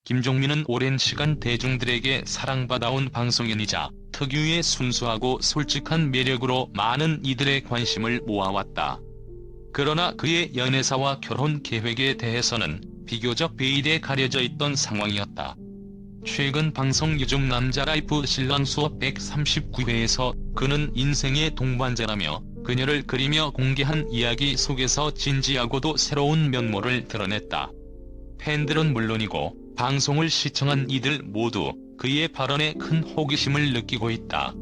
김종민은 오랜 시간 대중들에게 사랑받아온 방송인이자 특유의 순수하고 솔직한 매력으로 많은 이들의 관심을 모아왔다. 그러나 그의 연애사와 결혼 계획에 대해서는 비교적 베일에 가려져 있던 상황이었다. 최근 방송 요즘 남자 라이프 신랑 수업 139회에서 그는 인생의 동반자라며 그녀를 그리며 공개한 이야기 속에서 진지하고도 새로운 면모를 드러냈다. 팬들은 물론이고 방송을 시청한 이들 모두 그의 발언에 큰 호기심을 느끼고 있다.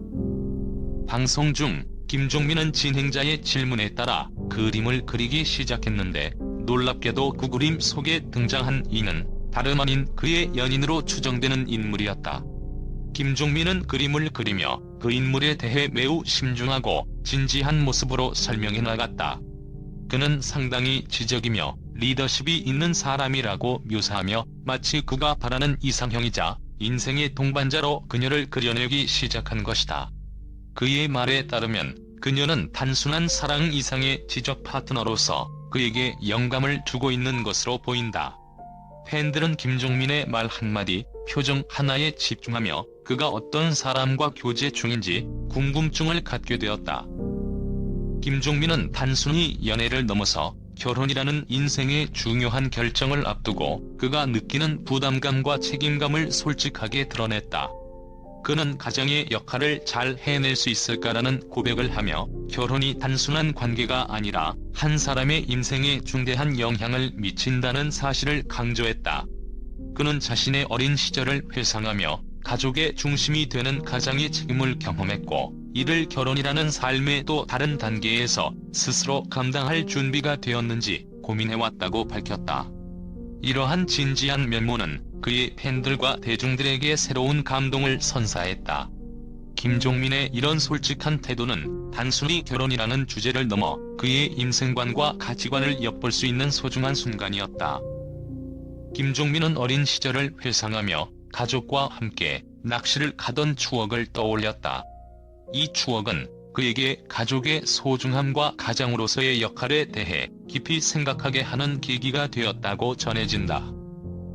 방송 중 김종민은 진행자의 질문에 따라 그림을 그리기 시작했는데 놀랍게도 그 그림 속에 등장한 이는 다름 아닌 그의 연인으로 추정되는 인물이었다. 김종민은 그림을 그리며 그 인물에 대해 매우 신중하고 진지한 모습으로 설명해 나갔다. 그는 상당히 지적이며 리더십이 있는 사람이라고 묘사하며 마치 그가 바라는 이상형이자 인생의 동반자로 그녀를 그려내기 시작한 것이다. 그의 말에 따르면 그녀는 단순한 사랑 이상의 지적 파트너로서 그에게 영감을 주고 있는 것으로 보인다. 팬들은 김종민의 말 한마디, 표정 하나에 집중하며 그가 어떤 사람과 교제 중인지 궁금증을 갖게 되었다. 김종민은 단순히 연애를 넘어서 결혼이라는 인생의 중요한 결정을 앞두고 그가 느끼는 부담감과 책임감을 솔직하게 드러냈다. 그는 가정의 역할을 잘 해낼 수 있을까라는 고백을 하며 결혼이 단순한 관계가 아니라 한 사람의 인생에 중대한 영향을 미친다는 사실을 강조했다. 그는 자신의 어린 시절을 회상하며 가족의 중심이 되는 가장의 책임을 경험했고 이를 결혼이라는 삶의 또 다른 단계에서 스스로 감당할 준비가 되었는지 고민해왔다고 밝혔다. 이러한 진지한 면모는 그의 팬들과 대중들에게 새로운 감동을 선사했다. 김종민의 이런 솔직한 태도는 단순히 결혼이라는 주제를 넘어 그의 인생관과 가치관을 엿볼 수 있는 소중한 순간이었다. 김종민은 어린 시절을 회상하며 가족과 함께 낚시를 가던 추억을 떠올렸다. 이 추억은 그에게 가족의 소중함과 가장으로서의 역할에 대해 깊이 생각하게 하는 계기가 되었다고 전해진다.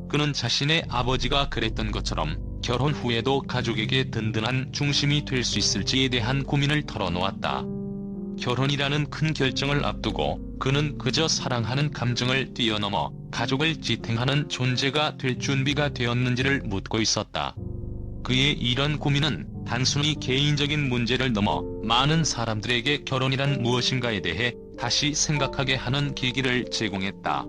그는 자신의 아버지가 그랬던 것처럼 결혼 후에도 가족에게 든든한 중심이 될 수 있을지에 대한 고민을 털어놓았다. 결혼이라는 큰 결정을 앞두고 그는 그저 사랑하는 감정을 뛰어넘어 가족을 지탱하는 존재가 될 준비가 되었는지를 묻고 있었다. 그의 이런 고민은 단순히 개인적인 문제를 넘어 많은 사람들에게 결혼이란 무엇인가에 대해 다시 생각하게 하는 계기를 제공했다.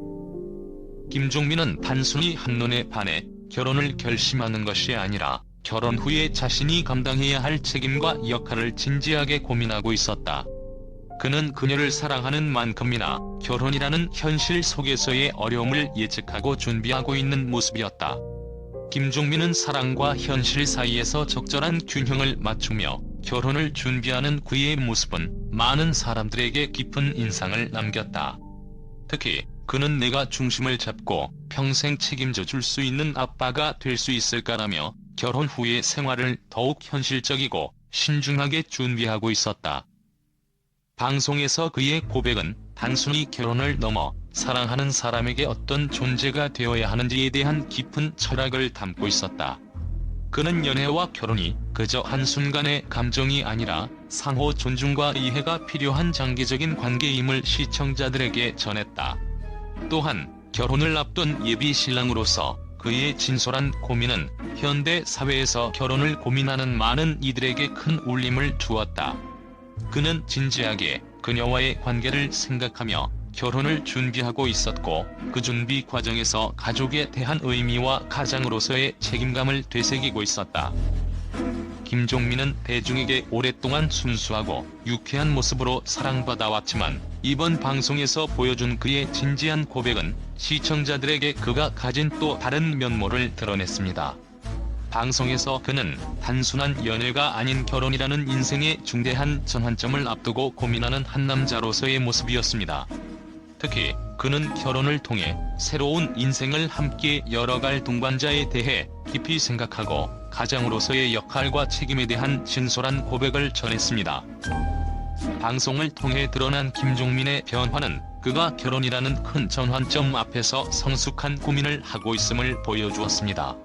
김종민은 단순히 한눈에 반해 결혼을 결심하는 것이 아니라 결혼 후에 자신이 감당해야 할 책임과 역할을 진지하게 고민하고 있었다. 그는 그녀를 사랑하는 만큼이나 결혼이라는 현실 속에서의 어려움을 예측하고 준비하고 있는 모습이었다. 김종민은 사랑과 현실 사이에서 적절한 균형을 맞추며 결혼을 준비하는 그의 모습은 많은 사람들에게 깊은 인상을 남겼다. 특히 그는 내가 중심을 잡고 평생 책임져 줄 수 있는 아빠가 될 수 있을까라며 결혼 후의 생활을 더욱 현실적이고 신중하게 준비하고 있었다. 방송에서 그의 고백은 단순히 결혼을 넘어 사랑하는 사람에게 어떤 존재가 되어야 하는지에 대한 깊은 철학을 담고 있었다. 그는 연애와 결혼이 그저 한순간의 감정이 아니라 상호 존중과 이해가 필요한 장기적인 관계임을 시청자들에게 전했다. 또한 결혼을 앞둔 예비 신랑으로서 그의 진솔한 고민은 현대 사회에서 결혼을 고민하는 많은 이들에게 큰 울림을 주었다. 그는 진지하게 그녀와의 관계를 생각하며 결혼을 준비하고 있었고 그 준비 과정에서 가족에 대한 의미와 가장으로서의 책임감을 되새기고 있었다. 김종민은 대중에게 오랫동안 순수하고 유쾌한 모습으로 사랑받아왔지만 이번 방송에서 보여준 그의 진지한 고백은 시청자들에게 그가 가진 또 다른 면모를 드러냈습니다. 방송에서 그는 단순한 연애가 아닌 결혼이라는 인생의 중대한 전환점을 앞두고 고민하는 한 남자로서의 모습이었습니다. 특히 그는 결혼을 통해 새로운 인생을 함께 열어갈 동반자에 대해 깊이 생각하고 가장으로서의 역할과 책임에 대한 진솔한 고백을 전했습니다. 방송을 통해 드러난 김종민의 변화는 그가 결혼이라는 큰 전환점 앞에서 성숙한 고민을 하고 있음을 보여주었습니다.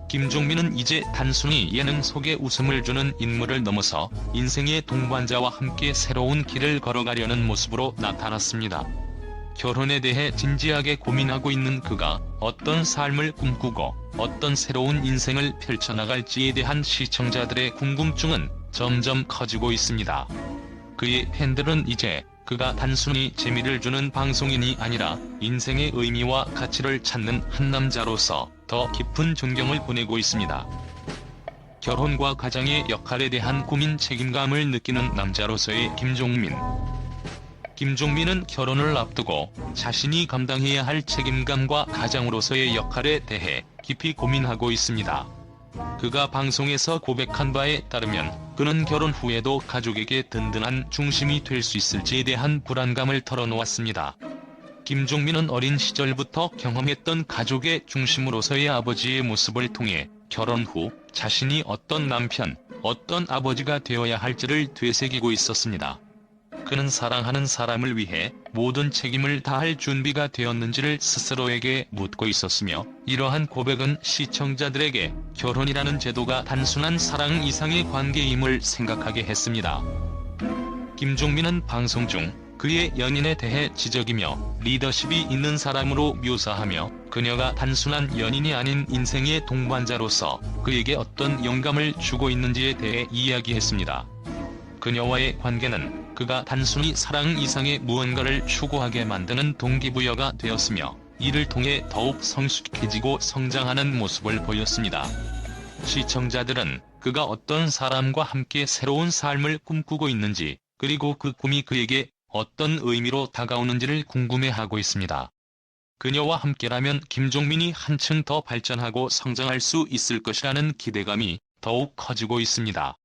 김종민은 이제 단순히 예능 속에 웃음을 주는 인물을 넘어서 인생의 동반자와 함께 새로운 길을 걸어가려는 모습으로 나타났습니다. 결혼에 대해 진지하게 고민하고 있는 그가 어떤 삶을 꿈꾸고 어떤 새로운 인생을 펼쳐나갈지에 대한 시청자들의 궁금증은 점점 커지고 있습니다. 그의 팬들은 이제 그가 단순히 재미를 주는 방송인이 아니라 인생의 의미와 가치를 찾는 한 남자로서 더 깊은 존경을 보내고 있습니다. 결혼과 가장의 역할에 대한 고민 책임감을 느끼는 남자로서의 김종민. 김종민은 결혼을 앞두고 자신이 감당해야 할 책임감과 가장으로서의 역할에 대해 깊이 고민하고 있습니다. 그가 방송에서 고백한 바에 따르면 그는 결혼 후에도 가족에게 든든한 중심이 될 수 있을지에 대한 불안감을 털어놓았습니다. 김종민은 어린 시절부터 경험했던 가족의 중심으로서의 아버지의 모습을 통해 결혼 후 자신이 어떤 남편, 어떤 아버지가 되어야 할지를 되새기고 있었습니다. 그는 사랑하는 사람을 위해 모든 책임을 다할 준비가 되었는지를 스스로에게 묻고 있었으며, 이러한 고백은 시청자들에게 결혼이라는 제도가 단순한 사랑 이상의 관계임을 생각하게 했습니다. 김종민은 방송 중 그의 연인에 대해 지적이며 리더십이 있는 사람으로 묘사하며 그녀가 단순한 연인이 아닌 인생의 동반자로서 그에게 어떤 영감을 주고 있는지에 대해 이야기했습니다. 그녀와의 관계는 그가 단순히 사랑 이상의 무언가를 추구하게 만드는 동기부여가 되었으며, 이를 통해 더욱 성숙해지고 성장하는 모습을 보였습니다. 시청자들은 그가 어떤 사람과 함께 새로운 삶을 꿈꾸고 있는지, 그리고 그 꿈이 그에게 어떤 의미로 다가오는지를 궁금해하고 있습니다. 그녀와 함께라면 김종민이 한층 더 발전하고 성장할 수 있을 것이라는 기대감이 더욱 커지고 있습니다.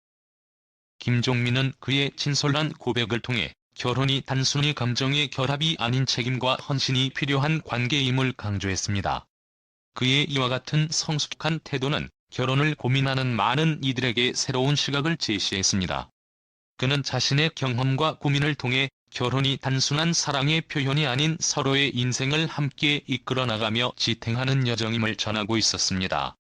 김종민은 그의 진솔한 고백을 통해 결혼이 단순히 감정의 결합이 아닌 책임과 헌신이 필요한 관계임을 강조했습니다. 그의 이와 같은 성숙한 태도는 결혼을 고민하는 많은 이들에게 새로운 시각을 제시했습니다. 그는 자신의 경험과 고민을 통해 결혼이 단순한 사랑의 표현이 아닌 서로의 인생을 함께 이끌어 나가며 지탱하는 여정임을 전하고 있었습니다.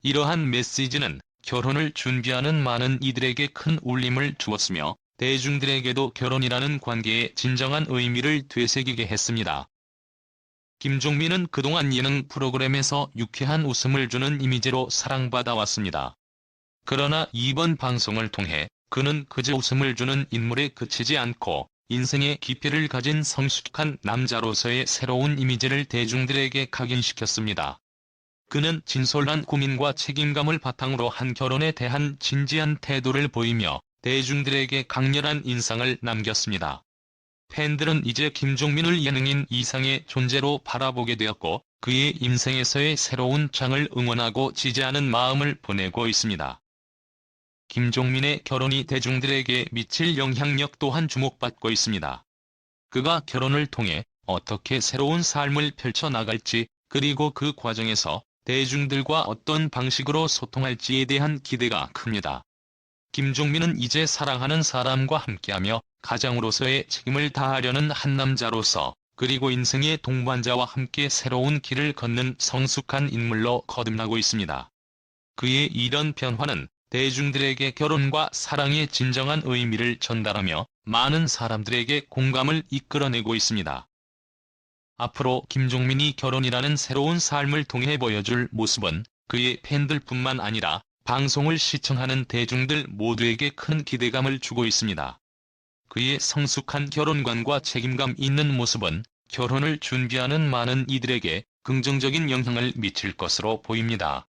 이러한 메시지는 결혼을 준비하는 많은 이들에게 큰 울림을 주었으며, 대중들에게도 결혼이라는 관계의 진정한 의미를 되새기게 했습니다. 김종민은 그동안 예능 프로그램에서 유쾌한 웃음을 주는 이미지로 사랑받아 왔습니다. 그러나 이번 방송을 통해 그는 그저 웃음을 주는 인물에 그치지 않고 인생의 깊이를 가진 성숙한 남자로서의 새로운 이미지를 대중들에게 각인시켰습니다. 그는 진솔한 고민과 책임감을 바탕으로 한 결혼에 대한 진지한 태도를 보이며 대중들에게 강렬한 인상을 남겼습니다. 팬들은 이제 김종민을 예능인 이상의 존재로 바라보게 되었고, 그의 인생에서의 새로운 장을 응원하고 지지하는 마음을 보내고 있습니다. 김종민의 결혼이 대중들에게 미칠 영향력 또한 주목받고 있습니다. 그가 결혼을 통해 어떻게 새로운 삶을 펼쳐나갈지, 그리고 그 과정에서 대중들과 어떤 방식으로 소통할지에 대한 기대가 큽니다. 김종민은 이제 사랑하는 사람과 함께하며 가장으로서의 책임을 다하려는 한 남자로서, 그리고 인생의 동반자와 함께 새로운 길을 걷는 성숙한 인물로 거듭나고 있습니다. 그의 이런 변화는 대중들에게 결혼과 사랑의 진정한 의미를 전달하며 많은 사람들에게 공감을 이끌어내고 있습니다. 앞으로 김종민이 결혼이라는 새로운 삶을 통해 보여줄 모습은 그의 팬들뿐만 아니라 방송을 시청하는 대중들 모두에게 큰 기대감을 주고 있습니다. 그의 성숙한 결혼관과 책임감 있는 모습은 결혼을 준비하는 많은 이들에게 긍정적인 영향을 미칠 것으로 보입니다.